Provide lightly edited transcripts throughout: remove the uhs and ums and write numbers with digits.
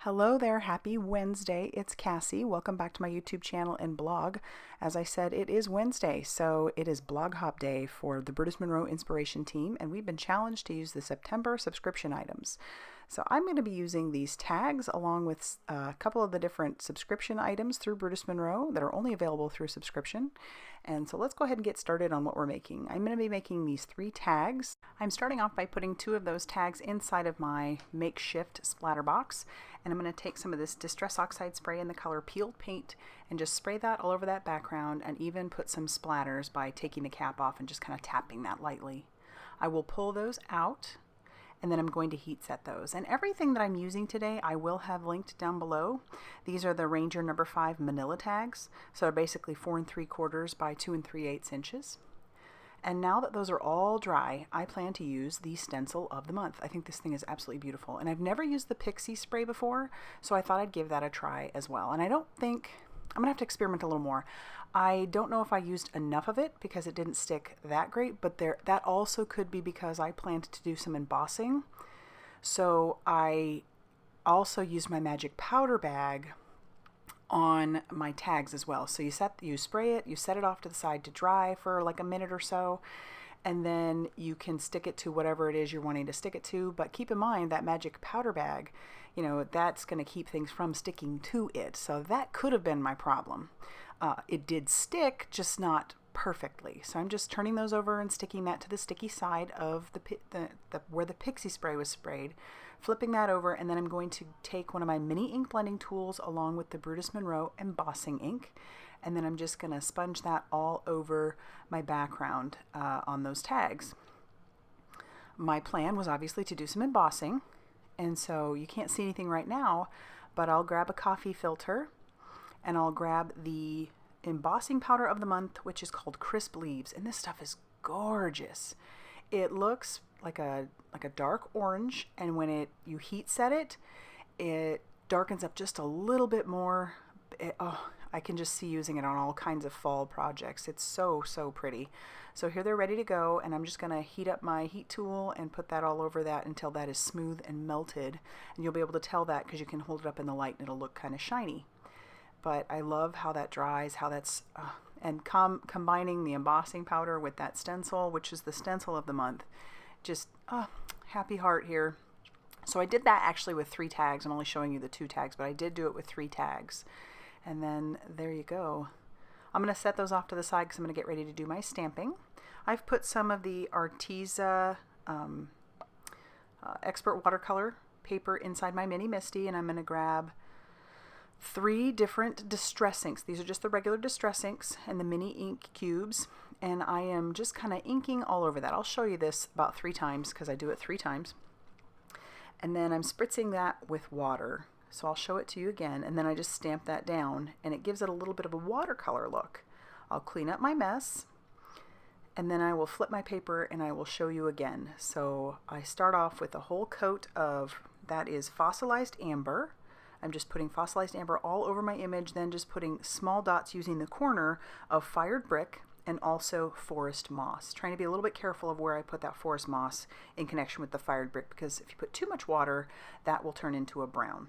Hello there, happy Wednesday. It's Cassie. Welcome back to my YouTube channel and blog. As I said, it is Wednesday, so it is Blog Hop Day for the Brutus Monroe Inspiration Team, and we've been challenged to use the September subscription items. So I'm going to be using these tags along with a couple of the different subscription items through Brutus Monroe that are only available through subscription. And so let's go ahead and get started on what we're making. I'm going to be making these 3 tags. I'm starting off by putting 2 of those tags inside of my makeshift splatter box. And I'm going to take some of this Distress Oxide spray in the color Peeled Paint and just spray that all over that background, and even put some splatters by taking the cap off and just kind of tapping that lightly. I will pull those out, and then I'm going to heat set those. And everything that I'm using today I will have linked down below. These are the Ranger number 5 Manila tags. So they're basically 4 3/4 by 2 3/8 inches. And now that those are all dry, I plan to use the stencil of the month. I think this thing is absolutely beautiful. And I've never used the Pixie Spray before, so I thought I'd give that a try as well. And I don't think, I'm gonna have to experiment a little more. I don't know if I used enough of it because it didn't stick that great, but that also could be because I planned to do some embossing. So I also used my magic powder bag on my tags as well. So you spray it, you set it off to the side to dry for like a minute or so, and then you can stick it to whatever it is you're wanting to stick it to. But keep in mind that magic powder bag, that's going to keep things from sticking to it. So that could have been my problem. It did stick, just not perfectly. So I'm just turning those over and sticking that to the sticky side of where the Pixie Spray was sprayed, flipping that over, and then I'm going to take one of my mini ink blending tools along with the Brutus Monroe embossing ink, and then I'm just going to sponge that all over my background on those tags. My plan was obviously to do some embossing, and so you can't see anything right now, but I'll grab a coffee filter and I'll grab the embossing powder of the month, which is called Crisp Leaves, and this stuff is gorgeous. It looks like a dark orange, and when you heat set it, it darkens up just a little bit more. I can just see using it on all kinds of fall projects. It's so pretty. So here they're ready to go, and I'm just going to heat up my heat tool and put that all over that until that is smooth and melted. And you'll be able to tell that because you can hold it up in the light and it'll look kind of shiny. But I love how that dries, how that's, and combining the embossing powder with that stencil, which is the stencil of the month. Just, happy heart here. So I did that actually with 3 tags. I'm only showing you the 2 tags, but I did do it with 3 tags. And then there you go. I'm going to set those off to the side because I'm going to get ready to do my stamping. I've put some of the ARTEZA Expert Watercolor paper inside my Mini Misty, and I'm going to grab 3 different distress inks. These are just the regular distress inks and the mini ink cubes, and I am just kind of inking all over that. I'll show you this about 3 times because I do it 3 times. And then I'm spritzing that with water. So I'll show it to you again, and then I just stamp that down, and it gives it a little bit of a watercolor look. I'll clean up my mess, and then I will flip my paper and I will show you again. So I start off with a whole coat of, that is Fossilized Amber. I'm just putting Fossilized Amber all over my image, then just putting small dots using the corner of Fired Brick and also Forest Moss. Trying to be a little bit careful of where I put that Forest Moss in connection with the Fired Brick, because if you put too much water, that will turn into a brown,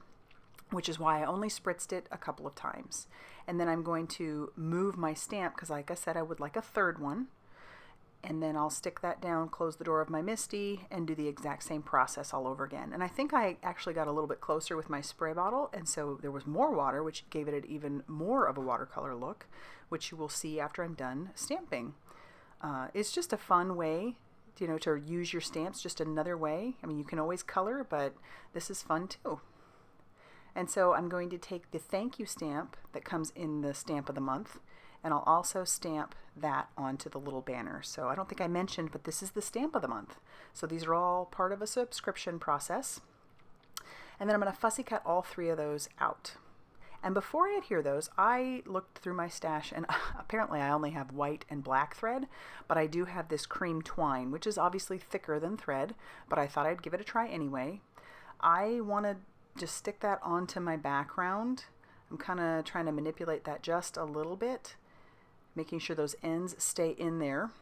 which is why I only spritzed it a couple of times. And then I'm going to move my stamp, because like I said, I would like a 3rd one. And then I'll stick that down, close the door of my Misty, and do the exact same process all over again. And I think I actually got a little bit closer with my spray bottle, and so there was more water, which gave it even more of a watercolor look, which you will see after I'm done stamping. It's just a fun way, to use your stamps, just another way. I mean, you can always color, but this is fun too. And so I'm going to take the thank you stamp that comes in the stamp of the month, and I'll also stamp that onto the little banner. So I don't think I mentioned, but this is the stamp of the month. So these are all part of a subscription process. And then I'm going to fussy cut all 3 of those out. And before I adhere those, I looked through my stash, and apparently I only have white and black thread, but I do have this cream twine, which is obviously thicker than thread, but I thought I'd give it a try anyway. I want to just stick that onto my background. I'm kind of trying to manipulate that just a little bit, making sure those ends stay in there.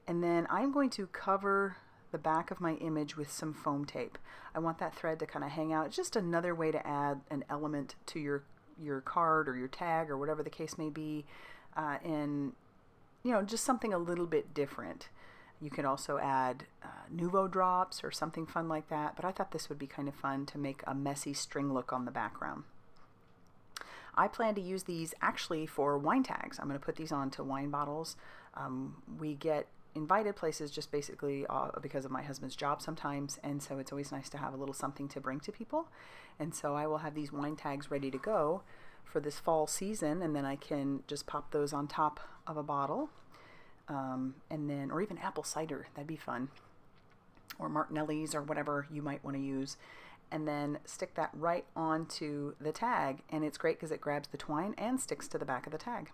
And then I'm going to cover the back of my image with some foam tape. I want that thread to kind of hang out. It's just another way to add an element to your card or your tag or whatever the case may be, and just something a little bit different. You could also add Nuvo drops or something fun like that, but I thought this would be kind of fun to make a messy string look on the background. I plan to use these actually for wine tags. I'm going to put these onto wine bottles. We get invited places just basically because of my husband's job sometimes, and so it's always nice to have a little something to bring to people. And so I will have these wine tags ready to go for this fall season, and then I can just pop those on top of a bottle. And then, or even apple cider, that'd be fun, or Martinelli's or whatever you might want to use, and then stick that right onto the tag. And it's great because it grabs the twine and sticks to the back of the tag.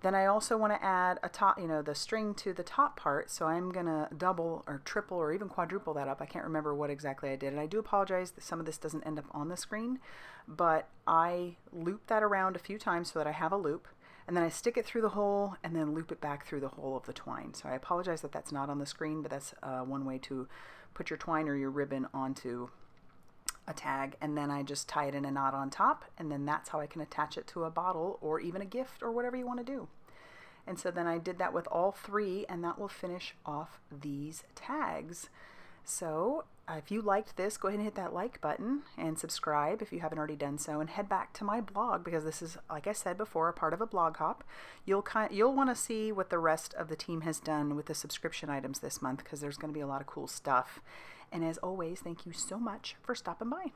Then I also want to add a top, the string to the top part, so I'm gonna double or triple or even quadruple that up. I can't remember what exactly I did, and I do apologize that some of this doesn't end up on the screen, but I loop that around a few times so that I have a loop, and then I stick it through the hole and then loop it back through the hole of the twine. So I apologize that that's not on the screen, but that's one way to put your twine or your ribbon onto a tag, and then I just tie it in a knot on top, and then that's how I can attach it to a bottle or even a gift or whatever you want to do. And so then I did that with all three, and that will finish off these tags. So if you liked this, go ahead and hit that like button and subscribe if you haven't already done so, and head back to my blog, because this is, like I said before, a part of a blog hop. You'll want to see what the rest of the team has done with the subscription items this month, because there's going to be a lot of cool stuff. And as always, thank you so much for stopping by.